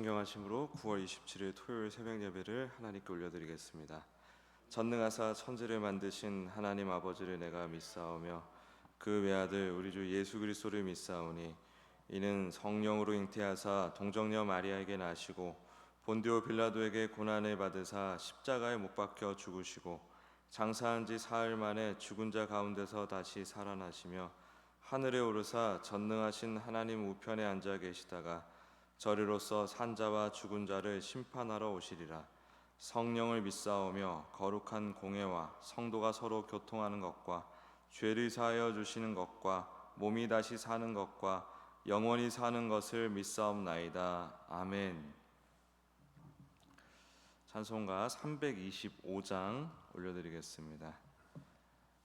존경하심으로 9월 27일 토요일 새벽 예배를 하나님께 올려드리겠습니다. 전능하사 천지를 만드신 하나님 아버지를 내가 믿사오며 그 외아들 우리 주 예수 그리스도를 믿사오니 이는 성령으로 잉태하사 동정녀 마리아에게 나시고 본디오 빌라도에게 고난을 받으사 십자가에 못 박혀 죽으시고 장사한 지 사흘 만에 죽은 자 가운데서 다시 살아나시며 하늘에 오르사 전능하신 하나님 우편에 앉아 계시다가 저리로서 산자와 죽은 자를 심판하러 오시리라. 성령을 믿사오며 거룩한 공회와 성도가 서로 교통하는 것과 죄를 사하여 주시는 것과 몸이 다시 사는 것과 영원히 사는 것을 믿사옵나이다. 아멘. 찬송가 325장 올려드리겠습니다.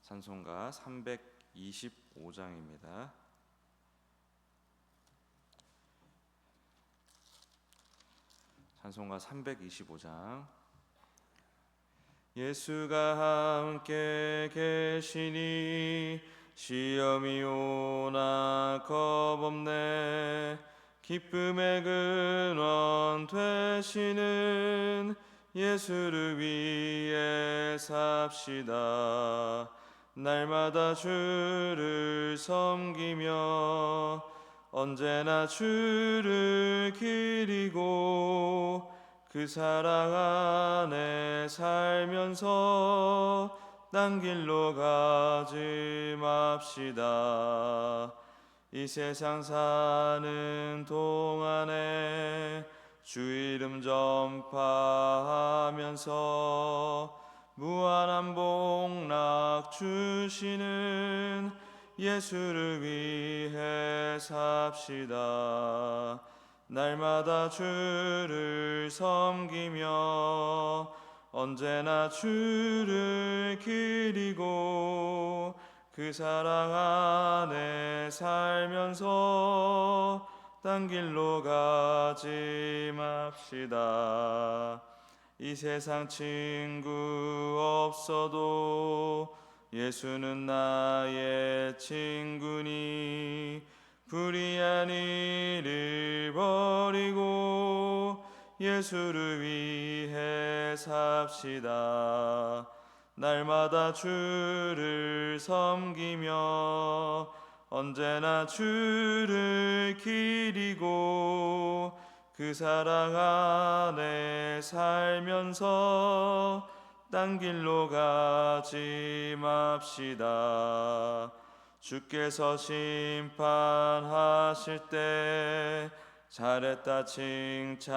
찬송가 325장입니다. 찬송가 325장. 예수가 함께 계시니 시험이 오나 겁없네. 기쁨의 근원 되시는 예수를 위해 삽시다. 날마다 주를 섬기며 언제나 주를 기리고 그 사랑 안에 살면서 딴 길로 가지 맙시다. 이 세상 사는 동안에 주 이름 전파하면서 무한한 복락 주시는 예수를 위해 삽시다. 날마다 주를 섬기며 언제나 주를 기리고 그 사랑 안에 살면서 딴 길로 가지 맙시다. 이 세상 친구 없어도 예수는 나의 친구니 불의한 일을 버리고 예수를 위해 삽시다. 날마다 주를 섬기며 언제나 주를 기리고 그 사랑 안에 살면서 딴 길로 가지 맙시다. 주께서 심판하실 때 잘했다 칭찬하리니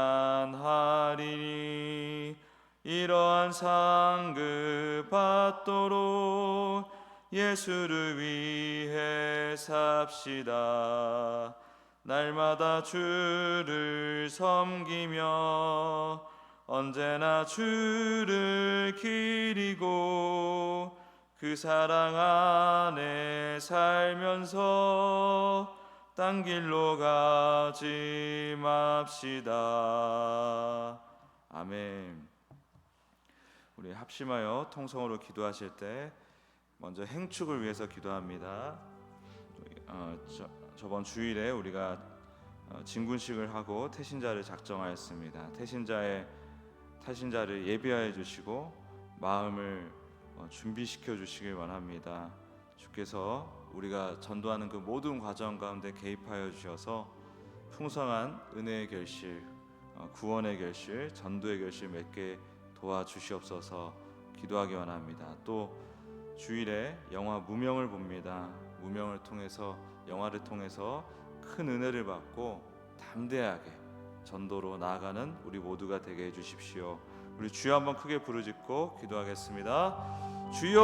이러한 상급 받도록 예수를 위해 삽시다. 날마다 주를 섬기며 언제나 주를 기리고 그 사랑 안에 살면서 딴 길로 가지 맙시다. 아멘. 우리 합심하여 통성으로 기도하실 때 먼저 행축을 위해서 기도합니다. 저번 주일에 우리가 진군식을 하고 태신자를 작정하였습니다. 태신자를 예비하여 주시고 마음을 준비시켜 주시길 원합니다. 주께서 우리가 전도하는 그 모든 과정 가운데 개입하여 주셔서 풍성한 은혜의 결실, 구원의 결실, 전도의 결실 맺게 도와주시옵소서 기도하기 원합니다. 또 주일에 영화 무명을 봅니다. 무명을 통해서 영화를 통해서 큰 은혜를 받고 담대하게 전도로 나아가는 우리 모두가 되게 해주십시오. 우리 주여 한번 크게 부르짖고 기도하겠습니다. 주여,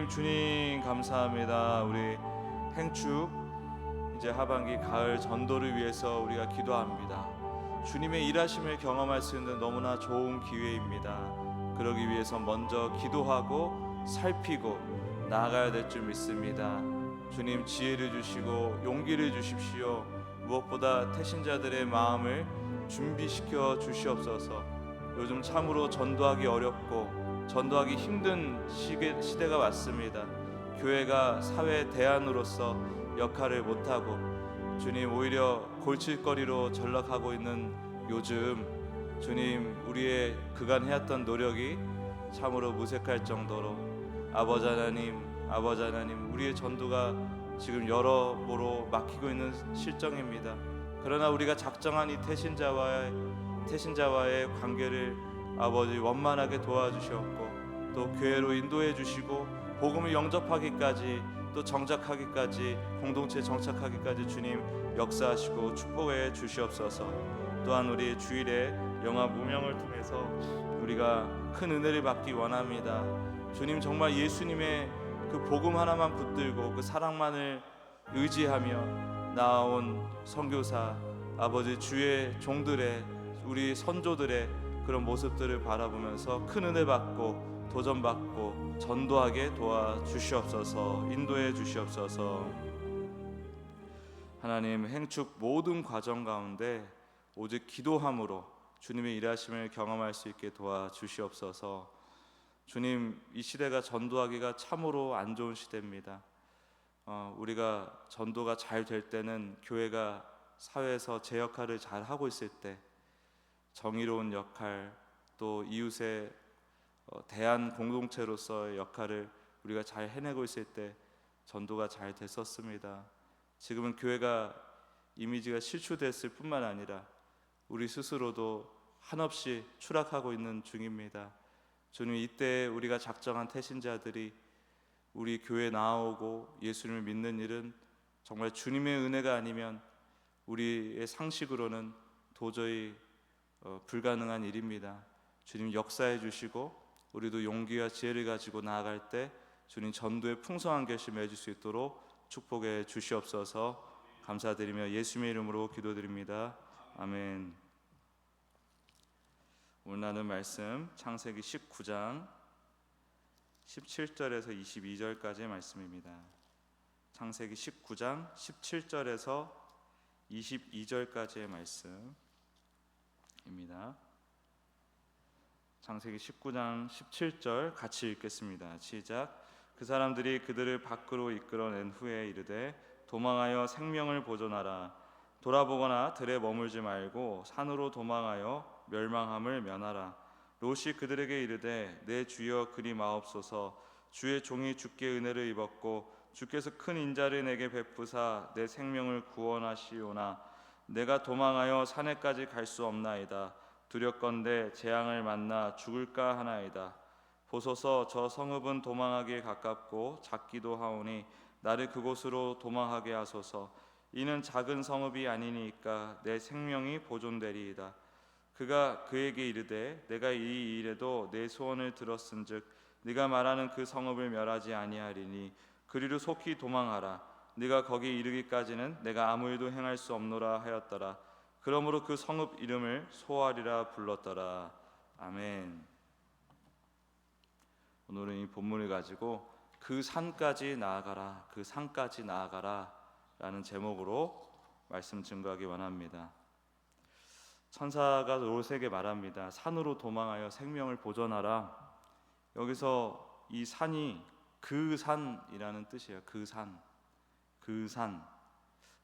주님 감사합니다. 우리 행축 이제 하반기 가을 전도를 위해서 우리가 기도합니다. 주님의 일하심을 경험할 수 있는 너무나 좋은 기회입니다. 그러기 위해서 먼저 기도하고 살피고 나아가야 될 줄 믿습니다. 주님 지혜를 주시고 용기를 주십시오. 무엇보다 태신자들의 마음을 준비시켜 주시옵소서. 요즘 참으로 전도하기 어렵고 전도하기 힘든 시대가 왔습니다. 교회가 사회 대안으로서 역할을 못하고 주님, 오히려 골칫거리로 전락하고 있는 요즘 주님, 우리의 그간 해왔던 노력이 참으로 무색할 정도로 아버지 하나님, 우리의 전도가 지금 여러모로 막히고 있는 실정입니다. 그러나 우리가 작정한 이 태신자와의 관계를 아버지 원만하게 도와주셨고, 또 교회로 인도해 주시고 복음을 영접하기까지, 또 정착하기까지, 공동체에 정착하기까지 주님 역사하시고 축복해 주시옵소서. 또한 우리 주일에 영화 무명을 통해서 우리가 큰 은혜를 받기 원합니다. 주님, 정말 예수님의 그 복음 하나만 붙들고 그 사랑만을 의지하며 나아온 선교사 아버지, 주의 종들의, 우리 선조들의 그런 모습들을 바라보면서 큰 은혜 받고 도전받고 전도하게 도와주시옵소서. 인도해 주시옵소서. 하나님, 행축 모든 과정 가운데 오직 기도함으로 주님의 일하심을 경험할 수 있게 도와주시옵소서. 주님, 이 시대가 전도하기가 참으로 안 좋은 시대입니다. 우리가 전도가 잘 될 때는 교회가 사회에서 제 역할을 잘 하고 있을 때, 정의로운 역할, 또 이웃의 대한 공동체로서의 역할을 우리가 잘 해내고 있을 때 전도가 잘 됐었습니다. 지금은 교회가 이미지가 실추됐을 뿐만 아니라 우리 스스로도 한없이 추락하고 있는 중입니다. 주님, 이때 우리가 작정한 태신자들이 우리 교회에 나오고 예수님을 믿는 일은 정말 주님의 은혜가 아니면 우리의 상식으로는 도저히 불가능한 일입니다. 주님, 역사해 주시고 우리도 용기와 지혜를 가지고 나아갈 때 주님 전도의 풍성한 결실 맺을 수 있도록 축복해 주시옵소서. 감사드리며 예수님의 이름으로 기도드립니다. 아멘. 오늘 나눌 말씀 창세기 19장 17절에서 22절까지의 말씀입니다. 창세기 19장 17절에서 22절까지의 말씀입니다. 창세기 19장 17절 같이 읽겠습니다. 시작. 그 사람들이 그들을 밖으로 이끌어낸 후에 이르되 도망하여 생명을 보존하라. 돌아보거나 들에 머물지 말고 산으로 도망하여 멸망함을 면하라. 롯이 그들에게 이르되 내 주여 그리 마옵소서. 주의 종이 주께 은혜를 입었고 주께서 큰 인자를 내게 베푸사 내 생명을 구원하시오나 내가 도망하여 산에까지 갈 수 없나이다. 두렵건대 재앙을 만나 죽을까 하나이다. 보소서, 저 성읍은 도망하기에 가깝고 작기도 하오니 나를 그곳으로 도망하게 하소서. 이는 작은 성읍이 아니니까 내 생명이 보존되리이다. 그가 그에게 이르되 내가 이 일에도 내 소원을 들었은즉 네가 말하는 그 성읍을 멸하지 아니하리니 그리로 속히 도망하라. 네가 거기 이르기까지는 내가 아무 일도 행할 수 없노라 하였더라. 그러므로 그 성읍 이름을 소알이라 불렀더라. 아멘. 오늘은 이 본문을 가지고 그 산까지 나아가라, 그 산까지 나아가라 라는 제목으로 말씀 증거하기 원합니다. 천사가 롯에게 말합니다. 산으로 도망하여 생명을 보존하라. 여기서 이 산이 그 산이라는 뜻이에요. 그 산, 그 산.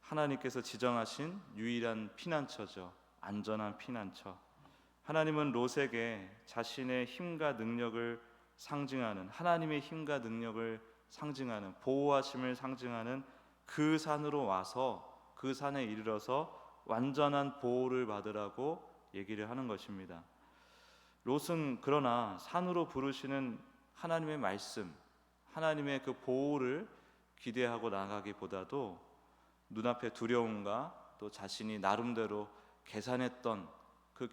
하나님께서 지정하신 유일한 피난처죠. 안전한 피난처. 하나님은 롯에게 자신의 힘과 능력을 상징하는, 하나님의 힘과 능력을 상징하는, 보호하심을 상징하는 그 산으로 와서 그 산에 이르러서 완전한 보호를 받으라고 얘기를 하는 것입니다. 롯은 그러나 산으로 부르시는 하나님의 말씀, 하나님의 그 보호를 기대하고 나가기보다도 눈앞의 두려움과 또 자신이 나름대로 계산했던 그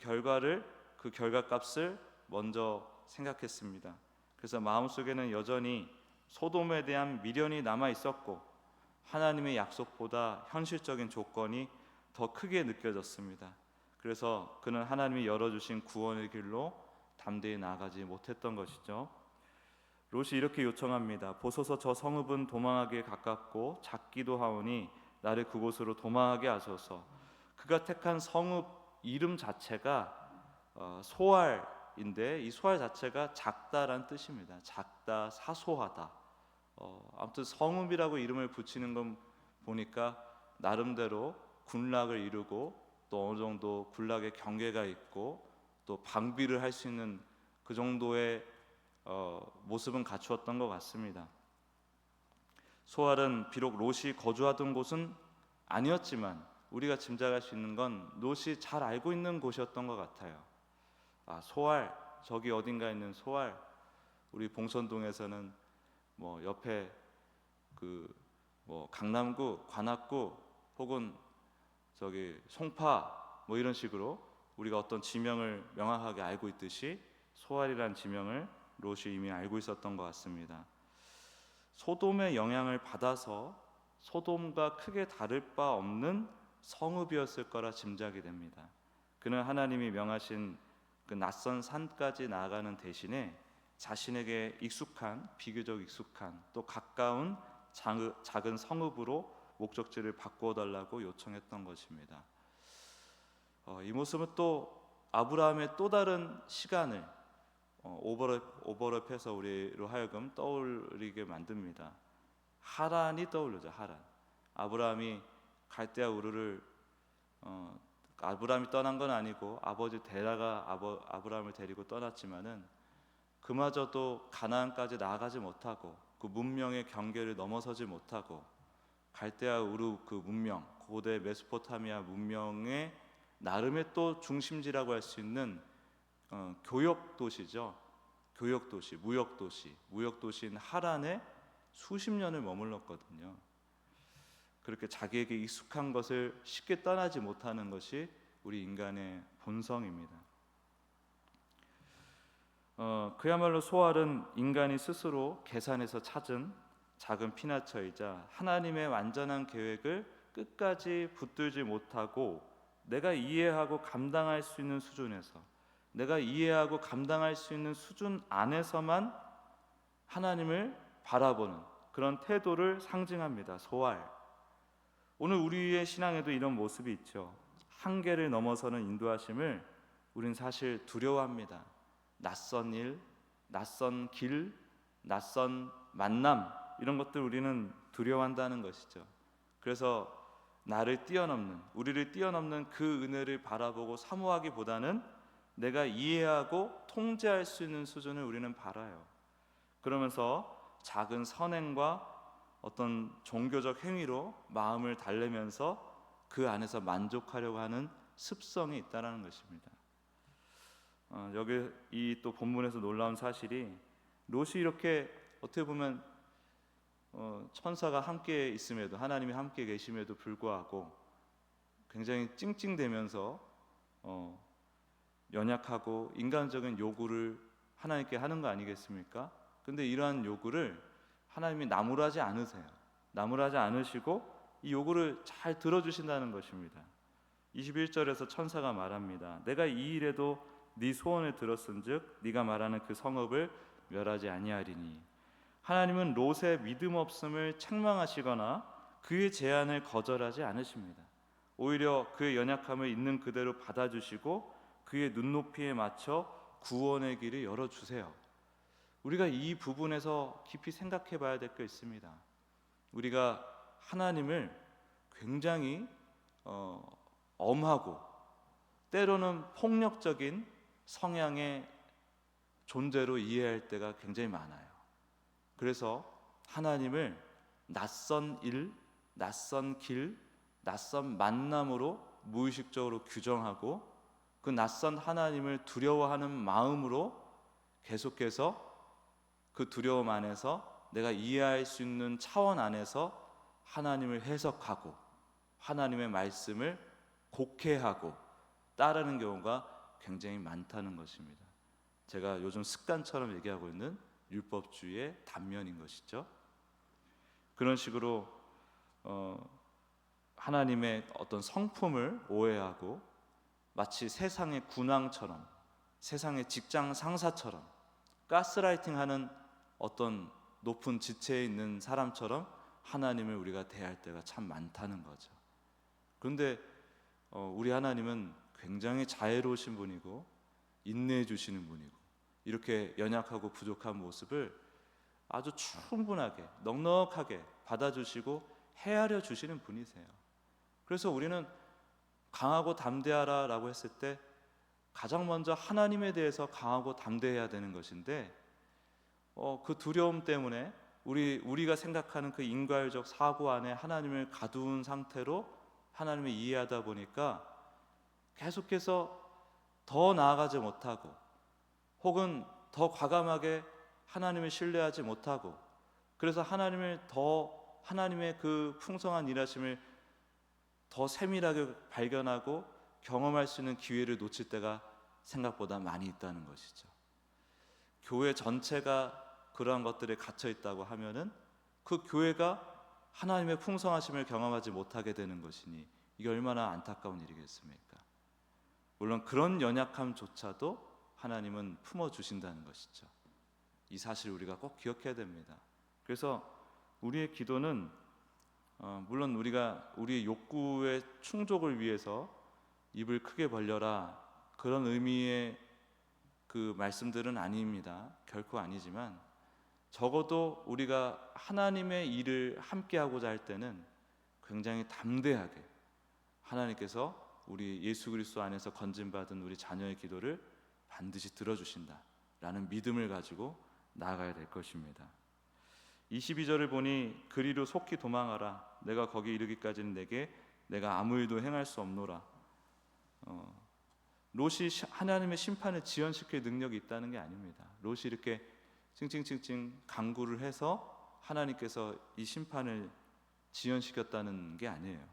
결과값을 먼저 생각했습니다. 그래서 마음속에는 여전히 소돔에 대한 미련이 남아 있었고 하나님의 약속보다 현실적인 조건이 더 크게 느껴졌습니다. 그래서 그는 하나님이 열어주신 구원의 길로 담대히 나아가지 못했던 것이죠. 롯이 이렇게 요청합니다. 보소서, 저 성읍은 도망하기에 가깝고 작기도 하오니 나를 그곳으로 도망하게 하소서. 그가 택한 성읍 이름 자체가 소알인데 이 소알 자체가 작다란 뜻입니다. 작다, 사소하다. 아무튼 성읍이라고 이름을 붙이는 건 보니까 나름대로 군락을 이루고 또 어느 정도 군락의 경계가 있고 또 방비를 할 수 있는 그 정도의 모습은 갖추었던 것 같습니다. 소알은 비록 롯이 거주하던 곳은 아니었지만 우리가 짐작할 수 있는 건 롯이 잘 알고 있는 곳이었던 것 같아요. 소알, 저기 어딘가에 있는 소알, 우리 봉선동에서는 뭐 옆에 강남구, 관악구 혹은 저기 송파 뭐 이런 식으로 우리가 어떤 지명을 명확하게 알고 있듯이 소알이란 지명을 롯이 이미 알고 있었던 것 같습니다. 소돔의 영향을 받아서 소돔과 크게 다를 바 없는 성읍이었을 거라 짐작이 됩니다. 그는 하나님이 명하신 그 낯선 산까지 나아가는 대신에 자신에게 비교적 익숙한 또 가까운 작은 성읍으로 목적지를 바꾸어 달라고 요청했던 것입니다. 이 모습은 또 아브라함의 또 다른 시간을 오버랩해서 우리로 하여금 떠올리게 만듭니다. 하란이 떠오르죠. 하란. 아브라함이 갈대아 우르를 아브라함이 떠난 건 아니고 아버지 데라가 아브라함을 데리고 떠났지만은 그마저도 가나안까지 나아가지 못하고 그 문명의 경계를 넘어서지 못하고 갈대아 우르 그 문명, 고대 메소포타미아 문명의 나름의 또 중심지라고 할 수 있는 교역 도시죠. 교역 도시, 무역 도시인 하란에 수십 년을 머물렀거든요. 그렇게 자기에게 익숙한 것을 쉽게 떠나지 못하는 것이 우리 인간의 본성입니다. 그야말로 소알은 인간이 스스로 계산해서 찾은 작은 피나처이자 하나님의 완전한 계획을 끝까지 붙들지 못하고 내가 이해하고 감당할 수 있는 수준에서, 내가 이해하고 감당할 수 있는 수준 안에서만 하나님을 바라보는 그런 태도를 상징합니다. 소알. 오늘 우리의 신앙에도 이런 모습이 있죠. 한계를 넘어서는 인도하심을 우린 사실 두려워합니다. 낯선 일, 낯선 길, 낯선 만남, 이런 것들 우리는 두려워한다는 것이죠. 그래서 우리를 뛰어넘는 그 은혜를 바라보고 사모하기보다는 내가 이해하고 통제할 수 있는 수준을 우리는 바라요. 그러면서 작은 선행과 어떤 종교적 행위로 마음을 달래면서 그 안에서 만족하려고 하는 습성이 있다는 것입니다. 여기 이 또 본문에서 놀라운 사실이 롯이 이렇게 어떻게 보면 천사가 함께 있음에도, 하나님이 함께 계심에도 불구하고 굉장히 찡찡대면서 연약하고 인간적인 요구를 하나님께 하는 거 아니겠습니까? 근데 이러한 요구를 하나님이 나무라지 않으세요. 나무라지 않으시고 이 요구를 잘 들어주신다는 것입니다. 21절에서 천사가 말합니다. 내가 이 일에도 네 소원을 들었은즉 네가 말하는 그 성읍을 멸하지 아니하리니. 하나님은 롯의 믿음 없음을 책망하시거나 그의 제안을 거절하지 않으십니다. 오히려 그의 연약함을 있는 그대로 받아주시고 그의 눈높이에 맞춰 구원의 길을 열어주세요. 우리가 이 부분에서 깊이 생각해 봐야 될 게 있습니다. 우리가 하나님을 굉장히 엄하고 때로는 폭력적인 성향의 존재로 이해할 때가 굉장히 많아요. 그래서 하나님을 낯선 일, 낯선 길, 낯선 만남으로 무의식적으로 규정하고 그 낯선 하나님을 두려워하는 마음으로 계속해서 그 두려움 안에서 내가 이해할 수 있는 차원 안에서 하나님을 해석하고 하나님의 말씀을 곡해하고 따르는 경우가 굉장히 많다는 것입니다. 제가 요즘 습관처럼 얘기하고 있는 율법주의의 단면인 것이죠. 그런 식으로 하나님의 어떤 성품을 오해하고 마치 세상의 군왕처럼, 세상의 직장 상사처럼, 가스라이팅하는 어떤 높은 지체에 있는 사람처럼 하나님을 우리가 대할 때가 참 많다는 거죠. 그런데 우리 하나님은 굉장히 자애로우신 분이고 인내해 주시는 분이고 이렇게 연약하고 부족한 모습을 아주 충분하게 넉넉하게 받아주시고 헤아려 주시는 분이세요. 그래서 우리는 강하고 담대하라라고 했을 때 가장 먼저 하나님에 대해서 강하고 담대해야 되는 것인데 그 두려움 때문에 우리가 생각하는 그 인과적 사고 안에 하나님을 가두은 상태로 하나님을 이해하다 보니까 계속해서 더 나아가지 못하고 혹은 더 과감하게 하나님을 신뢰하지 못하고 그래서 하나님의 그 풍성한 일하심을 더 세밀하게 발견하고 경험할 수 있는 기회를 놓칠 때가 생각보다 많이 있다는 것이죠. 교회 전체가 그러한 것들에 갇혀 있다고 하면은 그 교회가 하나님의 풍성하심을 경험하지 못하게 되는 것이니 이게 얼마나 안타까운 일이겠습니까? 물론 그런 연약함조차도 하나님은 품어주신다는 것이죠. 이 사실을 우리가 꼭 기억해야 됩니다. 그래서 우리의 기도는 물론 우리가 우리의 욕구의 충족을 위해서 입을 크게 벌려라 그런 의미의 그 말씀들은 아닙니다. 결코 아니지만 적어도 우리가 하나님의 일을 함께 하고자 할 때는 굉장히 담대하게 하나님께서 우리 예수 그리스도 안에서 건진받은 우리 자녀의 기도를 반드시 들어주신다라는 믿음을 가지고 나아가야 될 것입니다. 22절을 보니 그리로 속히 도망하라. 내가 거기 이르기까지는 내가 아무 일도 행할 수 없노라. 롯이 하나님의 심판을 지연시킬 능력이 있다는 게 아닙니다. 롯이 이렇게 찡찡찡찡 강구를 해서 하나님께서 이 심판을 지연시켰다는 게 아니에요.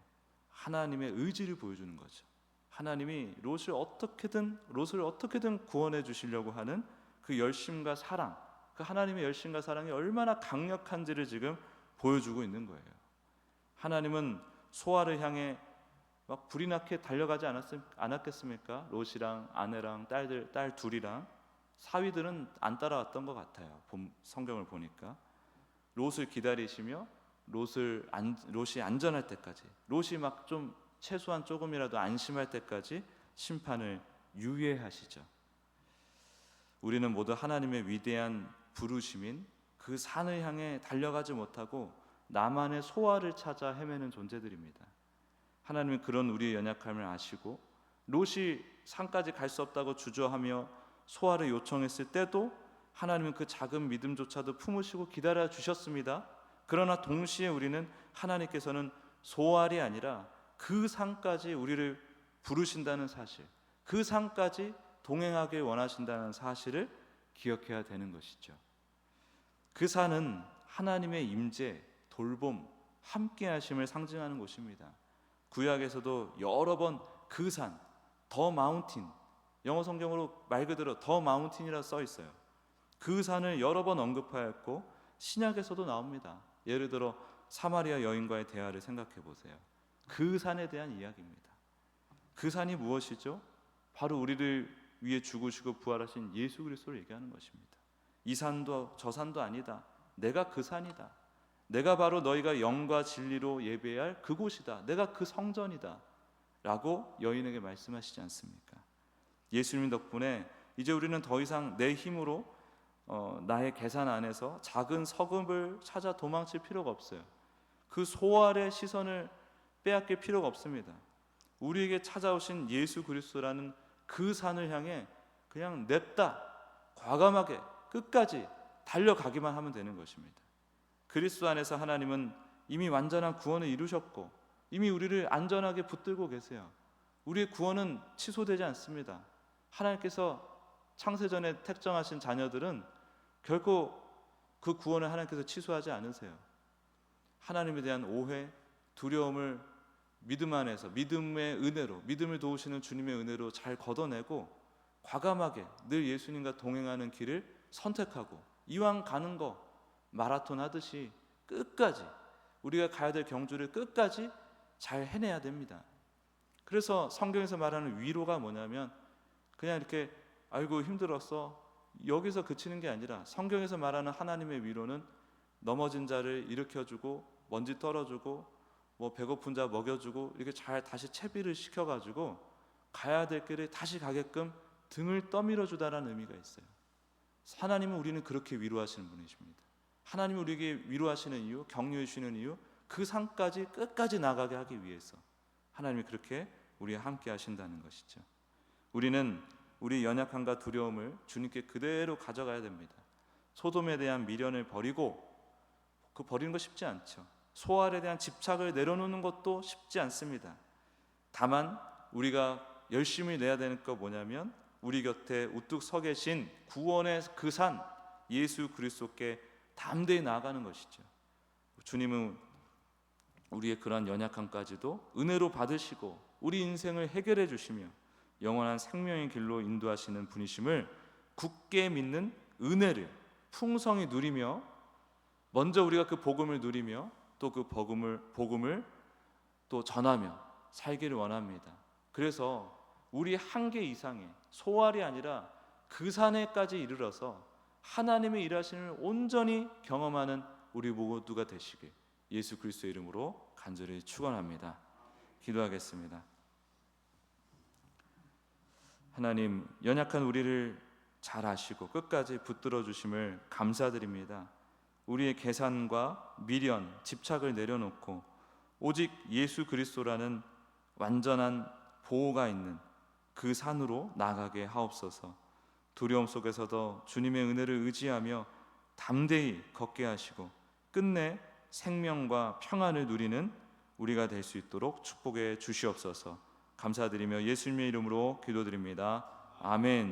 하나님의 의지를 보여주는 거죠. 하나님이 롯을 어떻게든 구원해 주시려고 하는 그 열심과 사랑, 그 하나님의 열심과 사랑이 얼마나 강력한지를 지금 보여주고 있는 거예요. 하나님은 소아를 향해 막 불이 나게 달려가지 않았겠습니까? 롯이랑 아내랑 딸 둘이랑 사위들은 안 따라왔던 것 같아요. 성경을 보니까 롯을 기다리시며 롯이 안전할 때까지, 롯이 막 좀 최소한 조금이라도 안심할 때까지 심판을 유예하시죠. 우리는 모두 하나님의 위대한 부르심인 그 산을 향해 달려가지 못하고 나만의 소아를 찾아 헤매는 존재들입니다. 하나님은 그런 우리의 연약함을 아시고 롯이 산까지 갈 수 없다고 주저하며 소아를 요청했을 때도 하나님은 그 작은 믿음조차도 품으시고 기다려 주셨습니다. 그러나 동시에 우리는 하나님께서는 소알이 아니라 그 산까지 우리를 부르신다는 사실, 그 산까지 동행하길 원하신다는 사실을 기억해야 되는 것이죠. 그 산은 하나님의 임재, 돌봄, 함께 하심을 상징하는 곳입니다. 구약에서도 여러 번 그 산, 더 마운틴, 영어 성경으로 말 그대로 더 마운틴이라 써 있어요. 그 산을 여러 번 언급하였고 신약에서도 나옵니다. 예를 들어 사마리아 여인과의 대화를 생각해 보세요. 그 산에 대한 이야기입니다. 그 산이 무엇이죠? 바로 우리를 위해 죽으시고 부활하신 예수 그리스도를 얘기하는 것입니다. 이 산도 저 산도 아니다. 내가 그 산이다. 내가 바로 너희가 영과 진리로 예배할 그곳이다. 내가 그 성전이다 라고 여인에게 말씀하시지 않습니까? 예수님 덕분에 이제 우리는 더 이상 내 힘으로 나의 계산 안에서 작은 서금을 찾아 도망칠 필요가 없어요. 그 소알의 시선을 빼앗길 필요가 없습니다. 우리에게 찾아오신 예수 그리스도라는 그 산을 향해 그냥 냅다 과감하게 끝까지 달려가기만 하면 되는 것입니다. 그리스도 안에서 하나님은 이미 완전한 구원을 이루셨고 이미 우리를 안전하게 붙들고 계세요. 우리의 구원은 취소되지 않습니다. 하나님께서 창세전에 택정하신 자녀들은 결코 그 구원을 하나님께서 취소하지 않으세요. 하나님에 대한 오해, 두려움을 믿음 안에서 믿음의 은혜로, 믿음을 도우시는 주님의 은혜로 잘 걷어내고 과감하게 늘 예수님과 동행하는 길을 선택하고 이왕 가는 거 마라톤 하듯이 끝까지 우리가 가야 될 경주를 끝까지 잘 해내야 됩니다. 그래서 성경에서 말하는 위로가 뭐냐면 그냥 이렇게 아이고 힘들었어 여기서 그치는 게 아니라 성경에서 말하는 하나님의 위로는 넘어진 자를 일으켜주고 먼지 떨어주고 뭐 배고픈 자 먹여주고 이렇게 잘 다시 채비를 시켜가지고 가야 될 길을 다시 가게끔 등을 떠밀어 주다라는 의미가 있어요. 하나님은 우리는 그렇게 위로하시는 분이십니다. 하나님이 우리에게 위로하시는 이유, 격려해 주시는 이유, 그 산까지 끝까지 나가게 하기 위해서 하나님이 그렇게 우리와 함께 하신다는 것이죠. 우리는 우리 연약함과 두려움을 주님께 그대로 가져가야 됩니다. 소돔에 대한 미련을 버리고, 그 버리는 거 쉽지 않죠. 소알에 대한 집착을 내려놓는 것도 쉽지 않습니다. 다만 우리가 열심히 내야 되는 거 뭐냐면, 우리 곁에 우뚝 서 계신 구원의 그 산 예수 그리스도께 담대히 나아가는 것이죠. 주님은 우리의 그러한 연약함까지도 은혜로 받으시고 우리 인생을 해결해 주시며 영원한 생명의 길로 인도하시는 분이심을 굳게 믿는 은혜를 풍성히 누리며, 먼저 우리가 그 복음을 누리며 또 그 복음을 또 전하며 살기를 원합니다. 그래서 우리 한계 이상의 소알이 아니라 그 산에까지 이르러서 하나님의 일하심을 온전히 경험하는 우리 모두가 되시길 예수 그리스도의 이름으로 간절히 축원합니다. 기도하겠습니다. 하나님, 연약한 우리를 잘 아시고 끝까지 붙들어 주심을 감사드립니다. 우리의 계산과 미련, 집착을 내려놓고 오직 예수 그리스도라는 완전한 보호가 있는 그 산으로 나아가게 하옵소서. 두려움 속에서도 주님의 은혜를 의지하며 담대히 걷게 하시고 끝내 생명과 평안을 누리는 우리가 될 수 있도록 축복해 주시옵소서. 감사드리며 예수님의 이름으로 기도드립니다. 아멘.